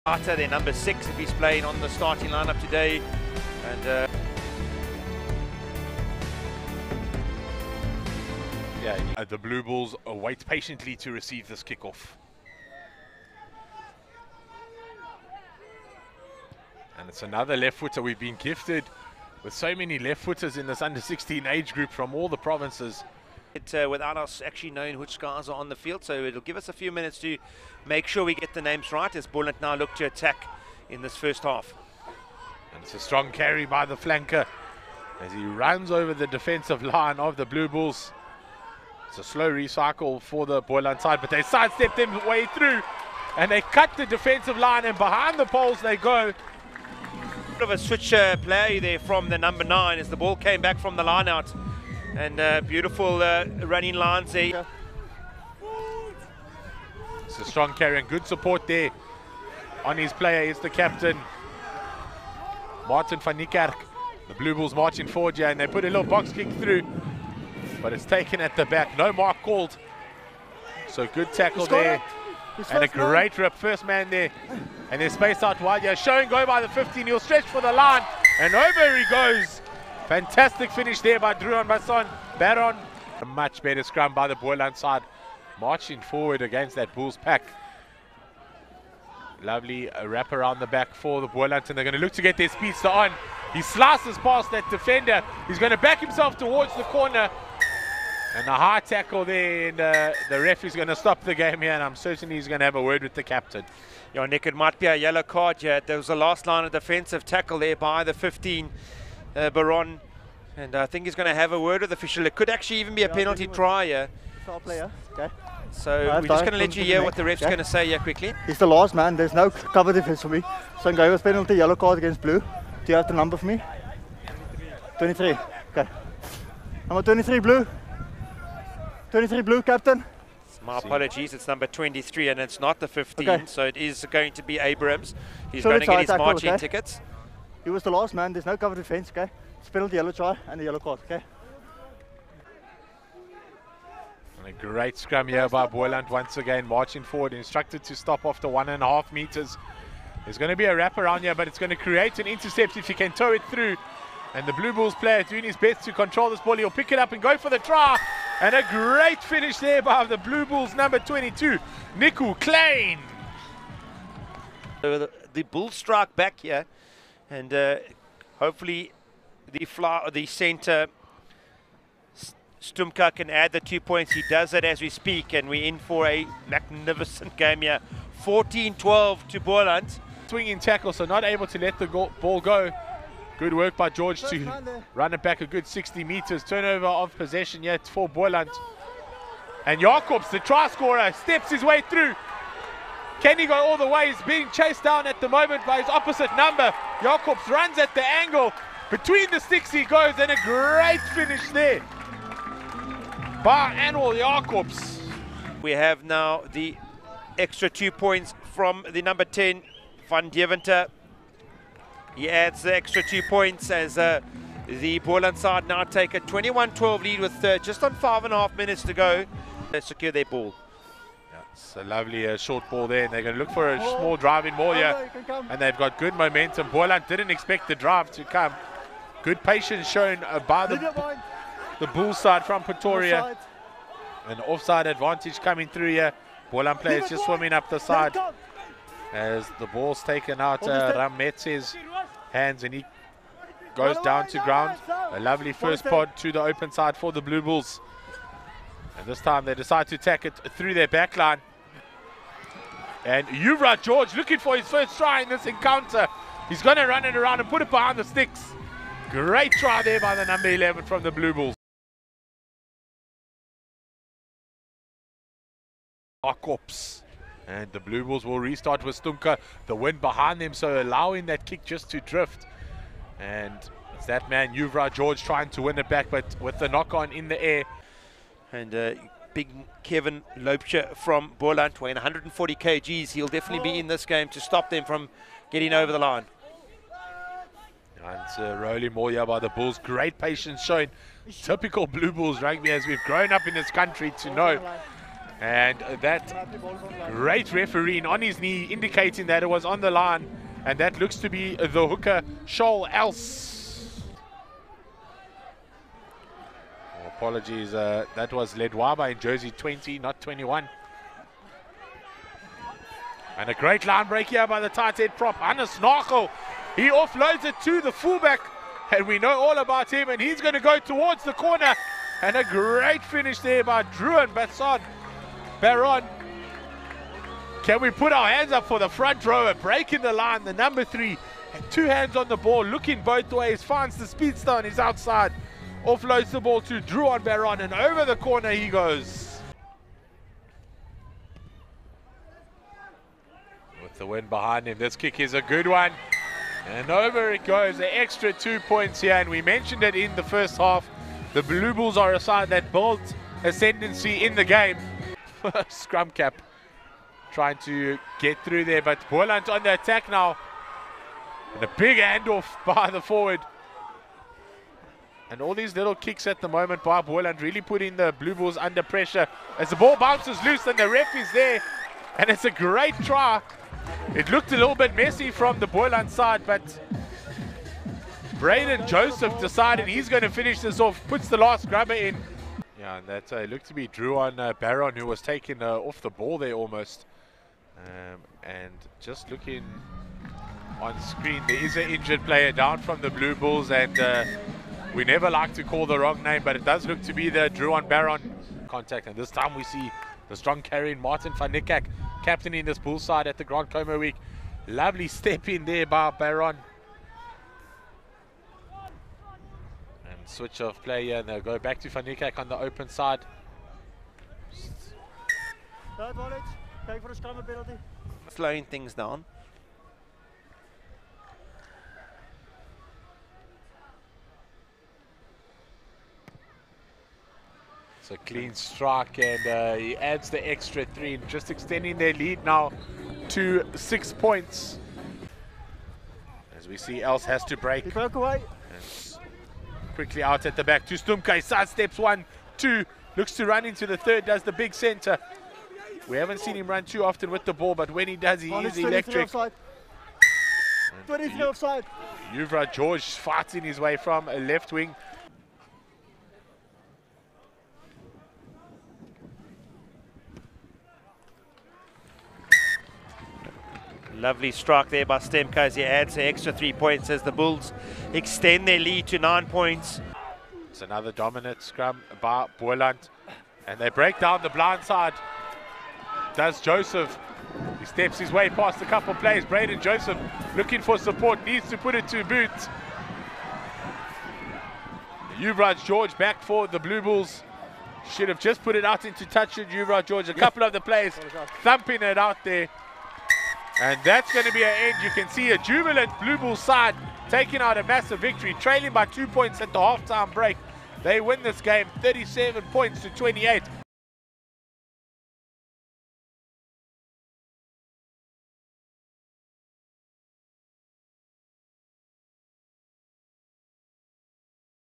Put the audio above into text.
Their number 6 if he's playing on the starting lineup today, and the Blue Bulls wait patiently to receive this kickoff. And it's another left footer. We've been gifted with so many left footers in this under 16 age group from all the provinces. Without us actually knowing which guys are on the field, so it'll give us a few minutes to make sure we get the names right as Boland now look to attack in this first half. And it's a strong carry by the flanker as he runs over the defensive line of the Blue Bulls. It's a slow recycle for the Boland side, but they sidestep them way through and they cut the defensive line, and behind the poles they go. Bit of a switch play there from the number 9 as the ball came back from the line out. And beautiful running lines there. It's a strong carry and good support there on his player. Is the captain, Martin van Niekerk. The Blue Bulls marching forward here, and they put a little box kick through, but it's taken at the back. No mark called. So good tackle there. And a great rip. First man there. And they're spaced out wide here. Showing go by the 15. He'll stretch for the line. And over he goes. Fantastic finish there by Druan Baron. A much better scrum by the Boland side. Marching forward against that Bulls pack. Lovely wrap around the back for the Boland, and they're going to look to get their speedster on. He slices past that defender. He's going to back himself towards the corner. And a high tackle there, and the ref is going to stop the game here, and I'm certain he's going to have a word with the captain. Yeah, Nick, it might be a yellow card here. There was a last line of defensive tackle there by the 15. Baron, and I think he's going to have a word with the official. It could actually even be a penalty try here. Okay. So we're just going to let you hear what the ref's going to say here quickly. He's the last man. There's no cover defense for me. So I'm going with penalty, yellow card against Blue. Do you have the number for me? 23. Okay. Number 23, Blue. 23, Blue, captain. My apologies, it's number 23 and it's not the 15. Okay. So it is going to be Abrams. He's So going to get his tackle, marching okay? tickets. He was the last man. There's no cover defense, okay? It's penalty, yellow try, and a yellow card, okay? And a great scrum here by Boland once again, marching forward, instructed to stop after 1.5 meters. There's going to be a wrap around here, but it's going to create an intercept if he can tow it through. And the Blue Bulls player doing his best to control this ball. He'll pick it up and go for the try. And a great finish there by the Blue Bulls number 22, Niku Klein. So the Bulls strike back here, and hopefully the centre Stumka can add the 2 points. He does it as we speak, and we're in for a magnificent game here. 14-12 to Boland. Swinging tackle, so not able to let the ball go. Good work by George to run it back a good 60 meters. Turnover of possession yet for Boland. And Jacobs, the try scorer, steps his way through. Can he go all the way? He's being chased down at the moment by his opposite number. Jacobs runs at the angle. Between the sticks he goes, and a great finish there by Anwar Jacobs. We have now the extra 2 points from the number 10, Van Deventer. He adds the extra 2 points as the Boland side now take a 21-12 lead with just on 5.5 minutes to go. They secure their ball. Yeah, it's a lovely short ball there, and they're going to look for a small driving ball here. And they've got good momentum. Boland didn't expect the drive to come. Good patience shown by the Bulls side from Pretoria. An offside advantage coming through here. Boland players just swimming up the side as the ball's taken out Rametse's hands, and he goes down to ground. A lovely first pod to the open side for the Blue Bulls. And this time they decide to attack it through their back line. And Yuvraj George looking for his first try in this encounter. He's going to run it around and put it behind the sticks. Great try there by the number 11 from the Blue Bulls. Jacobs. And the Blue Bulls will restart with Stumka. The wind behind them, so allowing that kick just to drift. And it's that man, Yuvraj George, trying to win it back, but with the knock-on in the air. And big Kevin Loupje from Boland, weighing 140 kgs. He'll definitely be in this game to stop them from getting over the line. And rolling more here by the Bulls. Great patience shown. Typical Blue Bulls rugby, as we've grown up in this country to know. And that great refereeing on his knee indicating that it was on the line, and that looks to be the hooker Shoal Else. Oh, apologies, that was Ledwaba in jersey 20, not 21. And a great line break here by the tight head prop, Hannes Nagel. He offloads it to the fullback, and we know all about him, and he's going to go towards the corner. And a great finish there by Druan Baron. Can we put our hands up for the front rower, breaking the line, the number 3, and 2 hands on the ball, looking both ways, finds the speedster on his outside, offloads the ball to Druan Baron, and over the corner he goes. With the wind behind him, this kick is a good one. And over it goes, the extra 2 points here, and we mentioned it in the first half. The Blue Bulls are a side that built ascendancy in the game. Scrum cap trying to get through there, but Boland on the attack now. And a big handoff by the forward. And all these little kicks at the moment by Boland really putting the Blue Bulls under pressure as the ball bounces loose and the ref is there. And it's a great try. It looked a little bit messy from the Boland side, but Braden Joseph decided he's going to finish this off, puts the last grubber in. Yeah, and that looked to be Druan Baron who was taken off the ball there almost. And just looking on screen, there is an injured player down from the Blue Bulls, and we never like to call the wrong name, but it does look to be the Druan Baron contact. And this time we see the strong carrying Martin van Niekerk, captaining this Bull side at the Grand Khomo week. Lovely step in there by Baron. Switch of play here, and they'll go back to Van Niekerk on the open side. Slowing things down. It's a clean strike, and he adds the extra 3, just extending their lead now to 6 points. As we see, Else has to break. He broke away. Quickly out at the back to Stumka. Side steps 1, 2, looks to run into the third, does the big center. We haven't seen him run too often with the ball, but when he does, he is electric. 23 offside. Yuvraj George fighting his way from a left wing. Lovely strike there by Stemka as he adds the extra 3 points as the Bulls extend their lead to 9 points. It's another dominant scrum by Boland, and they break down the blind side. Does Joseph. He steps his way past a couple of players. Braden Joseph looking for support, needs to put it to boot. Yuvraj George back for the Blue Bulls. Should have just put it out into touch with Yuvraj George. A couple of the players thumping it out there. And that's going to be an end. You can see a jubilant Blue Bulls side taking out a massive victory, trailing by 2 points at the halftime break. They win this game 37 points to 28.